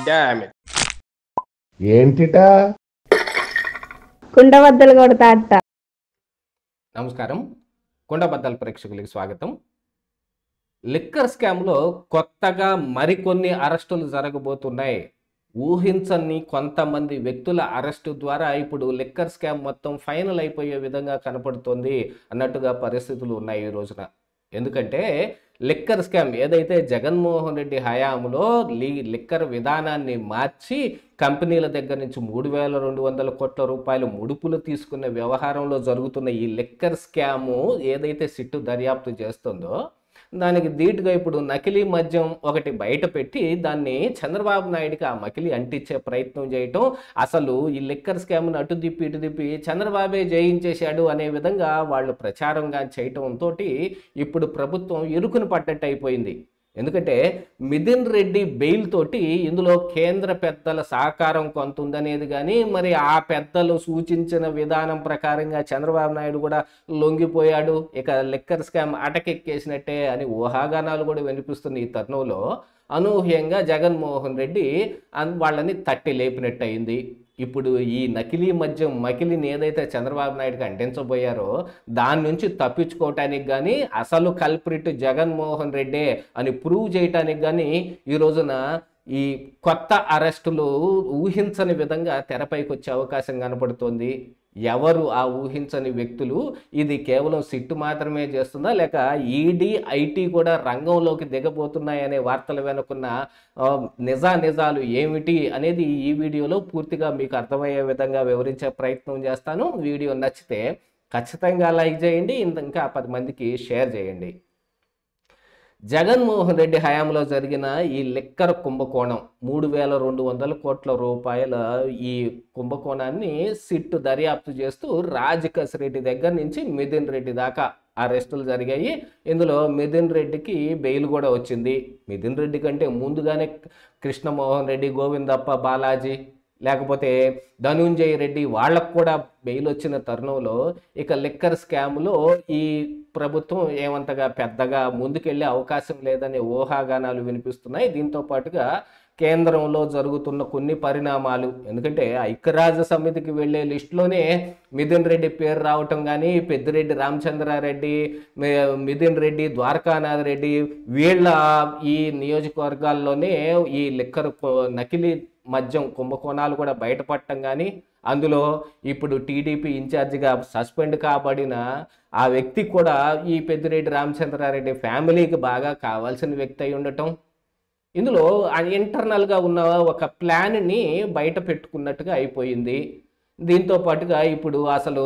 Damn it. ఏంటిటా కుండబద్దలు కొడతా అత్త. నమస్కారం, కుండబద్దల ప్రేక్షకులకి స్వాగతం. లిక్కర్ స్కామ్లో కొత్తగా మరికొన్ని అరెస్టులు జరగబోతున్నాయి. ఊహించని కొంతమంది వ్యక్తుల అరెస్టు ద్వారా ఇప్పుడు లిక్కర్ స్కామ్ మొత్తం ఫైనల్ అయిపోయే విధంగా కనపడుతోంది అన్నట్టుగా పరిస్థితులు ఉన్నాయి ఈ రోజున. ఎందుకంటే లిక్కర్ స్కామ్ ఏదైతే జగన్మోహన్ రెడ్డి హయాంలో లిక్కర్ విధానాన్ని మార్చి కంపెనీల దగ్గర నుంచి 3,200 కోట్ల రూపాయలు ముడుపులు తీసుకున్న వ్యవహారంలో జరుగుతున్న ఈ లిక్కర్ స్కాము ఏదైతే సిట్టు దర్యాప్తు చేస్తుందో దానికి ధీటుగా ఇప్పుడు నకిలీ మద్యం ఒకటి బయట పెట్టి దాన్ని చంద్రబాబు నాయుడికి ఆ మకిలి అంటించే ప్రయత్నం చేయటం, అసలు ఈ లిక్కర్ స్కామ్ను అటు తిప్పి చంద్రబాబే జయించేశాడు అనే విధంగా వాళ్ళు ప్రచారంగా చేయటంతో ఇప్పుడు ప్రభుత్వం ఇరుకును పడ్డట్టు అయిపోయింది. ఎందుకంటే మిథున్ రెడ్డి బెయిల్ తోటి ఇందులో కేంద్ర పెద్దల సహకారం కొంత ఉందనేది, కానీ మరి ఆ పెద్దలు సూచించిన విధానం ప్రకారంగా చంద్రబాబు నాయుడు కూడా లొంగిపోయాడు, ఇక లిక్కర్ స్కామ్ అటకెక్కేసినట్టే అని ఊహాగానాలు కూడా వినిపిస్తున్న ఈ తరుణంలో అనూహ్యంగా జగన్మోహన్ రెడ్డి వాళ్ళని తట్టి లేపినట్టు అయింది. ఇప్పుడు ఈ నకిలీ మద్యం మకిలిని ఏదైతే చంద్రబాబు నాయుడుకి అంటించబోయారో దాని నుంచి తప్పించుకోవటానికి కానీ అసలు కల్ప్రిట్ జగన్మోహన్ రెడ్డే అని ప్రూవ్ చేయటానికి కానీ ఈ రోజున ఈ కొత్త అరెస్టులు ఊహించని విధంగా తెరపైకి వచ్చే అవకాశం కనపడుతోంది. ఎవరు ఆ ఊహించని వ్యక్తులు? ఇది కేవలం సిట్టు మాత్రమే చేస్తుందా, లేక ఈడీ ఐటీ కూడా రంగంలోకి దిగబోతున్నాయనే వార్తలు వెనుకున్న నిజాలు ఏమిటి అనేది ఈ వీడియోలో పూర్తిగా మీకు అర్థమయ్యే విధంగా వివరించే ప్రయత్నం చేస్తాను. వీడియో నచ్చితే ఖచ్చితంగా లైక్ చేయండి, ఇంకా 10 మందికి షేర్ చేయండి. జగన్మోహన్ రెడ్డి హయాంలో జరిగిన ఈ లిక్కర్ కుంభకోణం 3,200 కోట్ల రూపాయల ఈ కుంభకోణాన్ని సిట్టు దర్యాప్తు చేస్తూ రాజకేశ్ రెడ్డి దగ్గర నుంచి మిథున్ రెడ్డి దాకా అరెస్టులు జరిగాయి. ఇందులో మిథున్ రెడ్డికి బెయిల్ కూడా వచ్చింది. మిథున్ రెడ్డి కంటే ముందుగానే కృష్ణమోహన్ రెడ్డి, గోవిందప్ప బాలాజీ, లేకపోతే ధనుంజయ రెడ్డి వాళ్ళకు కూడా బెయిల్ వచ్చిన తరుణంలో ఇక లిక్కర్ స్కామ్లో ఈ ప్రభుత్వం ఏమంతగా పెద్దగా ముందుకెళ్ళే అవకాశం లేదనే ఊహాగానాలు వినిపిస్తున్నాయి. దీంతో పాటుగా కేంద్రంలో జరుగుతున్న కొన్ని పరిణామాలు, ఎందుకంటే ఐక్యరాజ్య సమితికి వెళ్ళే లిస్టులోనే మిథున్ రెడ్డి పేరు రావటం కానీ, పెద్దిరెడ్డి రామచంద్రారెడ్డి, మిథున్ రెడ్డి, ద్వారకానాథ్ రెడ్డి వీళ్ళ ఈ నియోజకవర్గాల్లోనే ఈ లిక్కర్ నకిలీ మద్యం కుంభకోణాలు కూడా బయటపడటం కానీ, అందులో ఇప్పుడు టీడీపీ ఇన్ఛార్జిగా సస్పెండ్ కాబడిన ఆ వ్యక్తి కూడా ఈ పెద్దిరెడ్డి రామచంద్రారెడ్డి ఫ్యామిలీకి బాగా కావాల్సిన వ్యక్తి అయి ఉండటం, ఇందులో ఇంటర్నల్గా ఉన్న ఒక ప్లాన్ని బయట పెట్టుకున్నట్టుగా అయిపోయింది. దీంతో పాటుగా ఇప్పుడు అసలు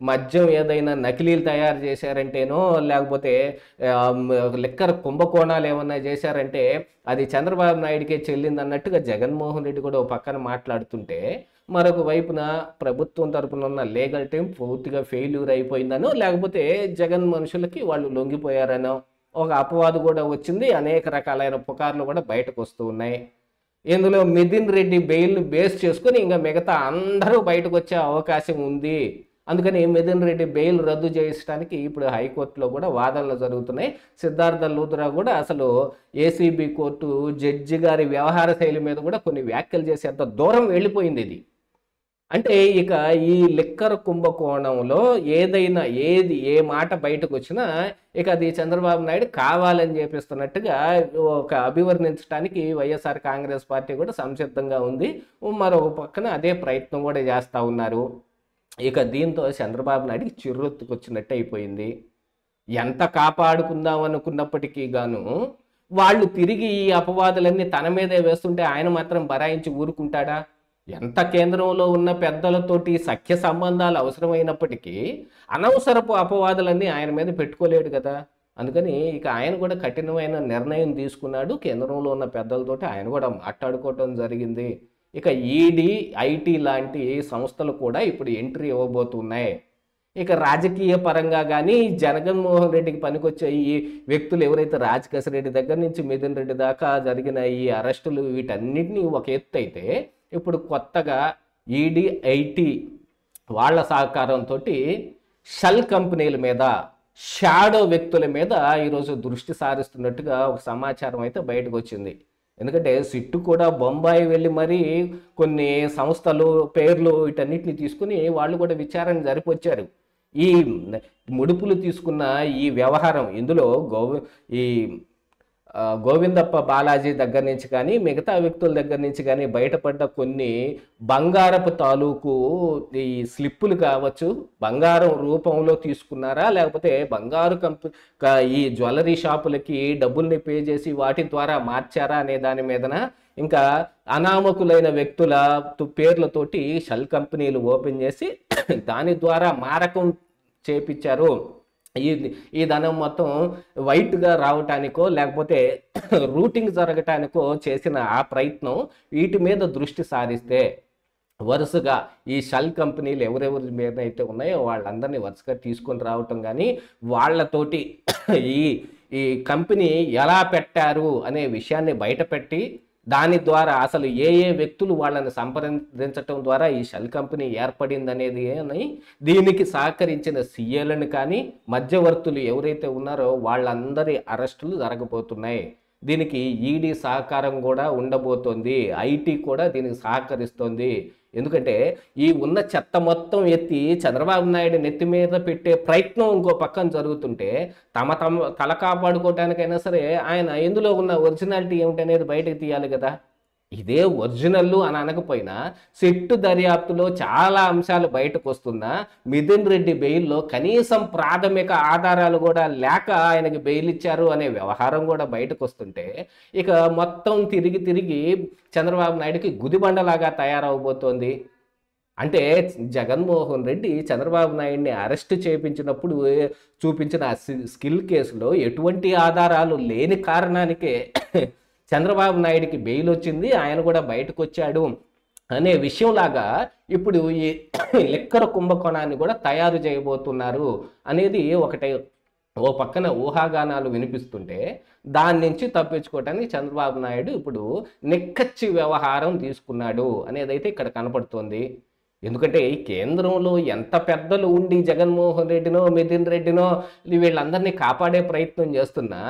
మద్యం ఏదైనా నకిలీలు తయారు చేశారంటేనో, లేకపోతే లిక్కర్ కుంభకోణాలు ఏమన్నా చేశారంటే అది చంద్రబాబు నాయుడికే చెల్లింది అన్నట్టుగా జగన్మోహన్ రెడ్డి కూడా ఒక పక్కన మాట్లాడుతుంటే, మరొక వైపున ప్రభుత్వం తరపున ఉన్న లీగల్ టీం పూర్తిగా ఫెయిల్యూర్ అయిపోయిందనో, లేకపోతే జగన్ మనుషులకి వాళ్ళు లొంగిపోయారనో ఒక అపవాదు కూడా వచ్చింది. అనేక రకాలైన పుకార్లు కూడా బయటకు వస్తూ ఉన్నాయి. ఇందులో మిథున్ రెడ్డి బెయిల్ను బేస్ చేసుకొని ఇంకా మిగతా అందరూ బయటకు వచ్చే అవకాశం ఉంది. అందుకని మిథున్ రెడ్డి బెయిల్ రద్దు చేయించడానికి ఇప్పుడు హైకోర్టులో కూడా వాదనలు జరుగుతున్నాయి. సిద్ధార్థ లూథ్రా కూడా అసలు ఏసీబీ కోర్టు జడ్జి గారి వ్యవహార శైలి మీద కూడా కొన్ని వ్యాఖ్యలు చేసేంత దూరం వెళ్ళిపోయింది ఇది. అంటే ఇక ఈ లిక్కర్ కుంభకోణంలో ఏ మాట బయటకు వచ్చినా ఇక అది చంద్రబాబు నాయుడు కావాలని చెప్పిస్తున్నట్టుగా ఒక అభివర్ణించడానికి వైఎస్ఆర్ కాంగ్రెస్ పార్టీ కూడా సంసిద్ధంగా ఉంది. మరొక పక్కన అదే ప్రయత్నం కూడా చేస్తూ ఉన్నారు. ఇక దీంతో చంద్రబాబు నాయుడికి చిర్రెత్తుకొచ్చినట్టు అయిపోయింది. ఎంత కాపాడుకుందాం అనుకున్నప్పటికీ గాను వాళ్ళు తిరిగి ఈ అపవాదులన్నీ తన మీదే వేస్తుంటే ఆయన మాత్రం బరాయించి ఊరుకుంటాడా? ఎంత కేంద్రంలో ఉన్న పెద్దలతోటి సఖ్య సంబంధాలు అవసరమైనప్పటికీ అనవసరపు అపవాదులన్నీ ఆయన మీద పెట్టుకోలేడు కదా. అందుకని ఇక ఆయన కూడా కఠినమైన నిర్ణయం తీసుకున్నాడు. కేంద్రంలో ఉన్న పెద్దలతోటి ఆయన కూడా మాట్లాడుకోవటం జరిగింది. ఇక ఈడీ ఐటీ లాంటి సంస్థలు కూడా ఇప్పుడు ఎంట్రీ ఇవ్వబోతున్నాయి. ఇక రాజకీయ పరంగా కానీ జగన్మోహన్ రెడ్డికి పనికొచ్చే ఈ వ్యక్తులు ఎవరైతే రాజకేశ్ రెడ్డి దగ్గర నుంచి మిథున్ రెడ్డి దాకా జరిగిన ఈ అరెస్టులు వీటన్నిటినీ ఒక ఎత్తు అయితే, ఇప్పుడు కొత్తగా ఈడీ ఐటీ వాళ్ళ సహకారంతో షెల్ కంపెనీల మీద, షాడో వ్యక్తుల మీద ఈరోజు దృష్టి సారిస్తున్నట్టుగా ఒక సమాచారం అయితే బయటకు వచ్చింది. ఎందుకంటే సిట్టు కూడా బొంబాయి వెళ్ళి మరీ కొన్ని సంస్థలు పేర్లు వీటన్నిటిని తీసుకుని వాళ్ళు కూడా విచారణ జరిపొచ్చారు. ఈ ముడుపులు తీసుకున్న ఈ వ్యవహారం ఇందులో ఈ గోవిందప్ప బాలాజీ దగ్గర నుంచి కానీ మిగతా వ్యక్తుల దగ్గర నుంచి కానీ బయటపడ్డ కొన్ని బంగారపు తాలూకు ఈ స్లిప్పులు కావచ్చు, బంగారం రూపంలో తీసుకున్నారా లేకపోతే బంగారు ఈ జ్యువెలరీ షాపులకి డబ్బుల్ని పే చేసి వాటి ద్వారా మార్చారా అనే దాని మీదన, ఇంకా అనామకులైన వ్యక్తుల పేర్లతోటి షెల్ కంపెనీలు ఓపెన్ చేసి దాని ద్వారా మారకం చేపించారు. ఈ ధనం మొత్తం వైట్గా రావటానికో లేకపోతే రూటింగ్ జరగటానికో చేసిన ఆ ప్రయత్నం వీటి మీద దృష్టి సారిస్తే వరుసగా ఈ షెల్ కంపెనీలు ఎవరెవరి మీద అయితే ఉన్నాయో వాళ్ళందరినీ వరుసగా తీసుకొని రావటం కానీ వాళ్ళతోటి ఈ కంపెనీ ఎలా పెట్టారు అనే విషయాన్ని బయటపెట్టి దాని ద్వారా అసలు ఏ వ్యక్తులు వాళ్ళని సంప్రదించటం ద్వారా ఈ షెల్ కంపెనీ ఏర్పడిందనేది అని దీనికి సహకరించిన సీఏలను కానీ మధ్యవర్తులు ఎవరైతే ఉన్నారో వాళ్ళందరి అరెస్టులు జరగబోతున్నాయి. దీనికి ఈడీ సహకారం కూడా ఉండబోతోంది, ఐటీ కూడా దీనికి సహకరిస్తోంది. ఎందుకంటే ఈ ఉన్న చెత్త మొత్తం ఎత్తి చంద్రబాబు నాయుడు నెత్తి మీద పెట్టే ప్రయత్నం ఇంకో పక్కన జరుగుతుంటే తమ తల కాపాడుకోవటానికైనా సరే ఆయన ఇందులో ఉన్న ఒరిజినాలిటీ ఏమిటనేది బయటకు తీయాలి కదా. ఇదే ఒరిజినల్ అని అనకపోయినా సిట్టు దర్యాప్తులో చాలా అంశాలు బయటకు వస్తున్నా మిథున్ రెడ్డి బెయిల్లో కనీసం ప్రాథమిక ఆధారాలు కూడా లేక ఆయనకి బెయిల్ ఇచ్చారు అనే వ్యవహారం కూడా బయటకు వస్తుంటే ఇక మొత్తం తిరిగి చంద్రబాబు నాయుడుకి గుదిబండలాగా తయారవబోతోంది. అంటే జగన్మోహన్ రెడ్డి చంద్రబాబు నాయుడిని అరెస్ట్ చేయించినప్పుడు చూపించిన స్కిల్ కేసులో ఎటువంటి ఆధారాలు లేని కారణానికే చంద్రబాబు నాయుడికి బెయిల్ వచ్చింది, ఆయన కూడా బయటకు వచ్చాడు అనే విషయంలాగా ఇప్పుడు ఈ లిక్కర్ కుంభకోణాన్ని కూడా తయారు చేయబోతున్నారు అనేది ఒకటే ఓ పక్కన ఊహాగానాలు వినిపిస్తుంటే దాని నుంచి తప్పించుకోవటానికి చంద్రబాబు నాయుడు ఇప్పుడు నిక్కచ్చి వ్యవహారం తీసుకున్నాడు అనేదైతే ఇక్కడ కనపడుతోంది. ఎందుకంటే ఈ కేంద్రంలో ఎంత పెద్దలు ఉండి జగన్మోహన్ రెడ్డినో మిథున్ రెడ్డినో వీళ్ళందరినీ కాపాడే ప్రయత్నం చేస్తున్నా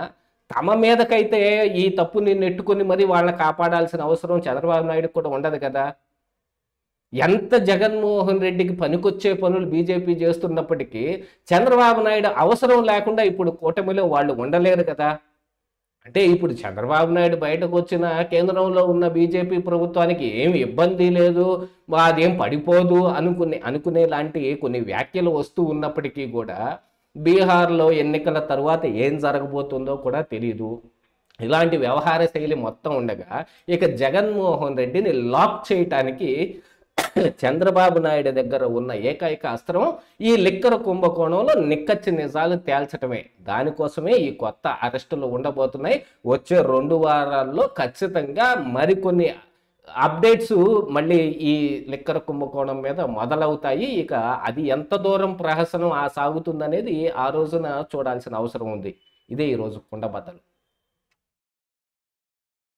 తమ మీదకైతే ఈ తప్పుని నెట్టుకొని మరి వాళ్ళని కాపాడాల్సిన అవసరం చంద్రబాబు నాయుడు కూడా ఉండదు కదా. ఎంత జగన్మోహన్ రెడ్డికి పనికొచ్చే పనులు బీజేపీ చేస్తున్నప్పటికీ చంద్రబాబు నాయుడు అవసరం లేకుండా ఇప్పుడు కూటమిలో వాళ్ళు ఉండలేరు కదా. అంటే ఇప్పుడు చంద్రబాబు నాయుడు బయటకు వచ్చిన కేంద్రంలో ఉన్న బీజేపీ ప్రభుత్వానికి ఏమి ఇబ్బంది లేదు, అదేం పడిపోదు అనుకునే లాంటి కొన్ని వ్యాఖ్యలు వస్తూ ఉన్నప్పటికీ కూడా బీహార్లో ఎన్నికల తర్వాత ఏం జరగబోతుందో కూడా తెలియదు. ఇలాంటి వ్యవహార శైలి మొత్తం ఉండగా ఇక జగన్మోహన్ రెడ్డిని లాక్ చేయటానికి చంద్రబాబు నాయుడు దగ్గర ఉన్న ఏకైక అస్త్రం ఈ లిక్కర్ కుంభకోణంలో నిక్కచ్చి నిజాలు తేల్చటమే. దానికోసమే ఈ కొత్త అరెస్టులు ఉండబోతున్నాయి. వచ్చే 2 వారాల్లో ఖచ్చితంగా మరికొన్ని అప్డేట్స్ మళ్ళీ ఈ లిక్కర్ కుంభకోణం మీద మొదలవుతాయి. ఇక అది ఎంత దూరం ప్రహసనం సాగుతుందనేది ఆ రోజున చూడాల్సిన అవసరం ఉంది. ఇదే ఈరోజు కుండబద్దలు.